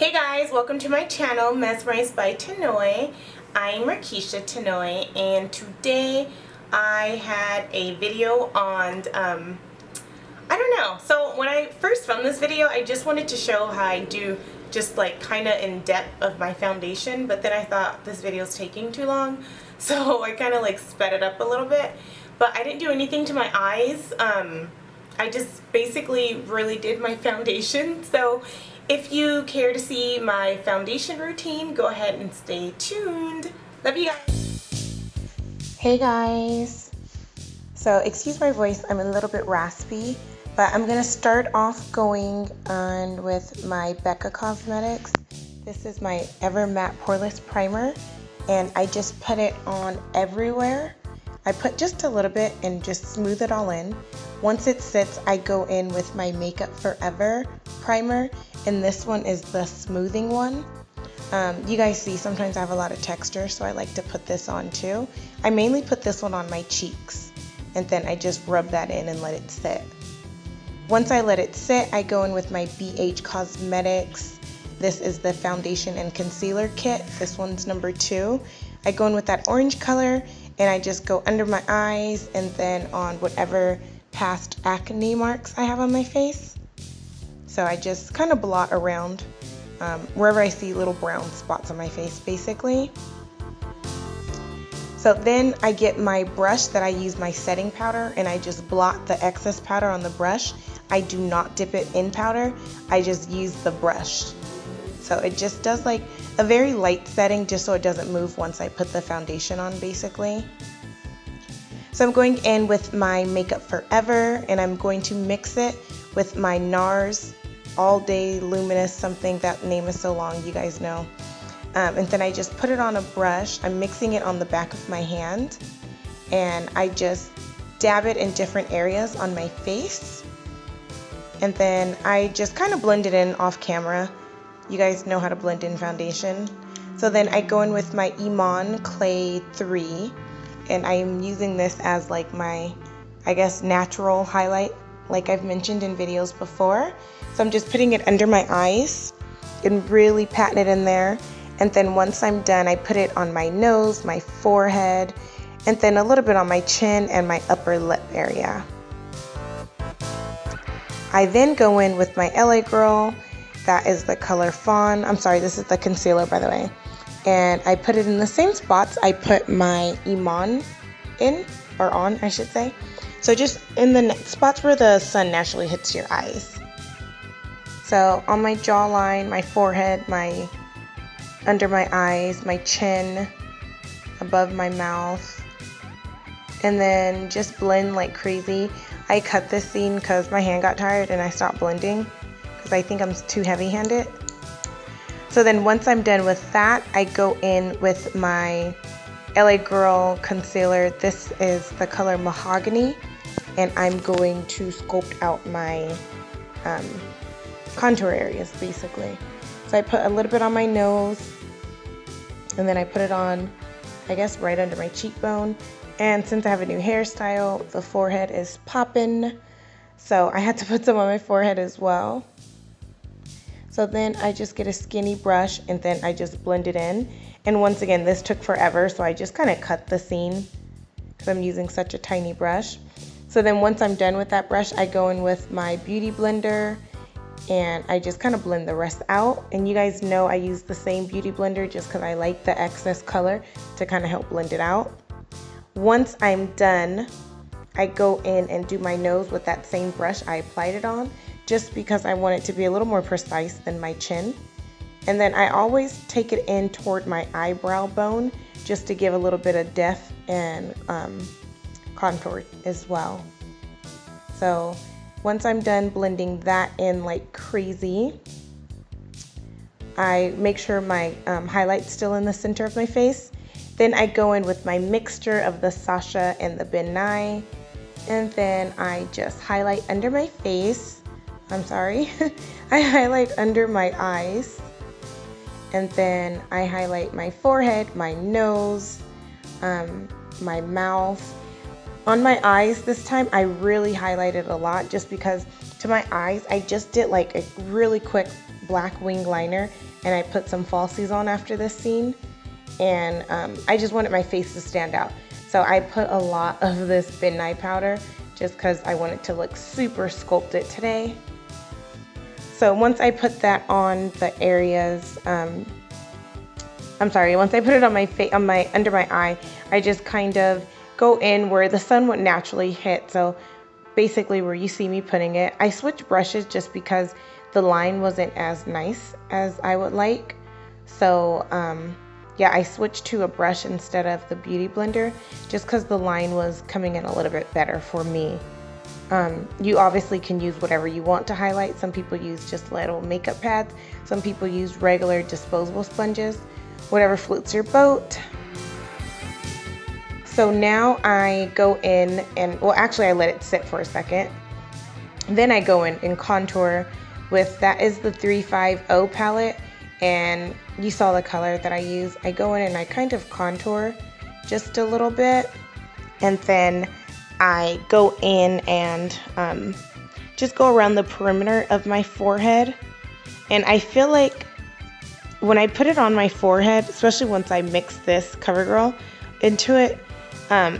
Hey guys, welcome to my channel, Mezmereyez by Tonoi. I'm Rakisha Tonoi, and today I had a video on, I don't know. So when I first filmed this video, I just wanted to show how I do just like kind of in depth of my foundation, but then I thought this video is taking too long, so I kind of like sped it up a little bit. But I didn't do anything to my eyes. I just basically really did my foundation. So if you care to see my foundation routine, go ahead and stay tuned. Love you guys. Hey guys. So excuse my voice, I'm a little bit raspy, but I'm gonna start off going on with my Becca Cosmetics. This is my Ever Matte Poreless Primer, and I just put it on everywhere. I put just a little bit and just smooth it all in. Once it sits, I go in with my Makeup Forever primer, and this one is the smoothing one. You guys see sometimes I have a lot of texture, so I like to put this on too. I mainly put this one on my cheeks, and then I just rub that in and let it sit. Once I let it sit, I go in with my Becca Cosmetics. This is the foundation and concealer kit. This one's number 2. I go in with that orange color, and I just go under my eyes and then on whatever past acne marks I have on my face. So I just kind of blot around wherever I see little brown spots on my face, basically. So then I get my brush that I use my setting powder, and I just blot the excess powder on the brush. I do not dip it in powder, I just use the brush. So it just does like a very light setting, just so it doesn't move once I put the foundation on, basically. So I'm going in with my Makeup Forever, and I'm going to mix it with my Nars All Day Luminous something. That name is so long, you guys know. And then I just put it on a brush. I'm mixing it on the back of my hand, and I just dab it in different areas on my face. And then I just kind of blend it in off camera. You guys know how to blend in foundation. So then I go in with my Iman Clay 3, and I'm using this as like my, I guess, natural highlight, like I've mentioned in videos before. So I'm just putting it under my eyes and really patting it in there. And then once I'm done, I put it on my nose, my forehead, and then a little bit on my chin and my upper lip area. I then go in with my LA Girl. That is the color Fawn. I'm sorry, this is the concealer, by the way. And I put it in the same spots I put my Iman in, or on, I should say. So just in the spots where the sun naturally hits your eyes. So on my jawline, my forehead, my under my eyes, my chin, above my mouth, and then just blend like crazy. I cut this scene because my hand got tired and I stopped blending because I think I'm too heavy-handed. So then once I'm done with that, I go in with my LA Girl concealer. This is the color Mohagony, and I'm going to sculpt out my contour areas, basically. So I put a little bit on my nose, and then I put it on, I guess, right under my cheekbone. And since I have a new hairstyle, the forehead is popping, so I had to put some on my forehead as well. So then I just get a skinny brush, and then I just blend it in. And once again, this took forever, so I just kind of cut the scene because I'm using such a tiny brush. So then once I'm done with that brush, I go in with my beauty blender, and I just kind of blend the rest out. And you guys know I use the same beauty blender just because I like the excess color to kind of help blend it out. Once I'm done, I go in and do my nose with that same brush I applied it on, just because I want it to be a little more precise than my chin. And then I always take it in toward my eyebrow bone just to give a little bit of depth and contour as well. So once I'm done blending that in like crazy, I make sure my highlight's still in the center of my face. Then I go in with my mixture of the Sacha and the Ebony, and then I just highlight under my face. I'm sorry. I highlight under my eyes, and then I highlight my forehead, my nose, my mouth. On my eyes this time, I really highlighted a lot just because to my eyes, I just did like a really quick black wing liner and I put some falsies on after this scene, and I just wanted my face to stand out. So I put a lot of this midnight powder just because I wanted to look super sculpted today. So once I put that on the areas, once I put it on my face, under my eye, I just kind of go in where the sun would naturally hit. So basically where you see me putting it. I switched brushes just because the line wasn't as nice as I would like. So yeah, I switched to a brush instead of the beauty blender just because the line was coming in a little bit better for me. You obviously can use whatever you want to highlight. Some people use just little makeup pads. Some people use regular disposable sponges. Whatever floats your boat. So now I go in and, well, actually I let it sit for a second. Then I go in and contour with, that is the 350 palette, and you saw the color that I use. I go in and I kind of contour just a little bit, and then I go in and just go around the perimeter of my forehead. And I feel like when I put it on my forehead, especially once I mix this CoverGirl into it,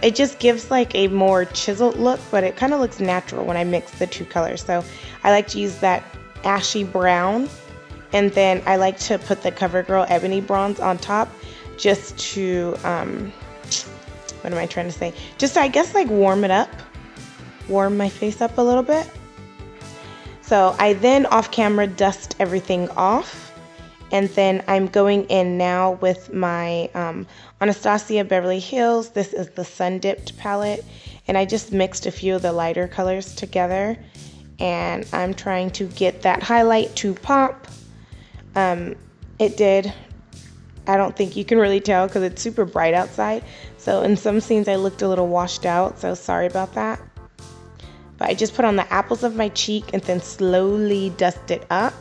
it just gives like a more chiseled look, but it kind of looks natural when I mix the two colors. So I like to use that ashy brown, and then I like to put the CoverGirl Ebony bronze on top just to, what am I trying to say? Just to, I guess, like warm it up, warm my face up a little bit. So I then off camera dust everything off. And then I'm going in now with my Anastasia Beverly Hills. This is the Sun Dipped palette. And I just mixed a few of the lighter colors together. And I'm trying to get that highlight to pop. It did. I don't think you can really tell because it's super bright outside. So in some scenes I looked a little washed out. So sorry about that. But I just put on the apples of my cheek and then slowly dust it up.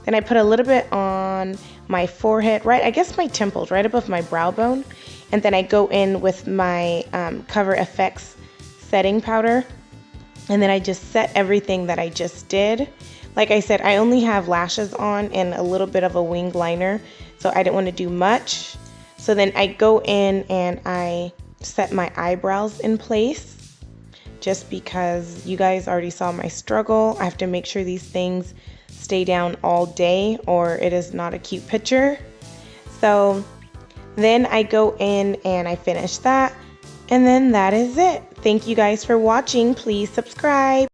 Then I put a little bit on my forehead, right, I guess my temples, right above my brow bone. And then I go in with my Cover FX setting powder. And then I just set everything that I just did. Like I said, I only have lashes on and a little bit of a wing liner, so I didn't want to do much. So then I go in and I set my eyebrows in place, just because you guys already saw my struggle. I have to make sure these things stay down all day or it is not a cute picture. So then I go in and I finish that, and then that is it. Thank you guys for watching. Please subscribe.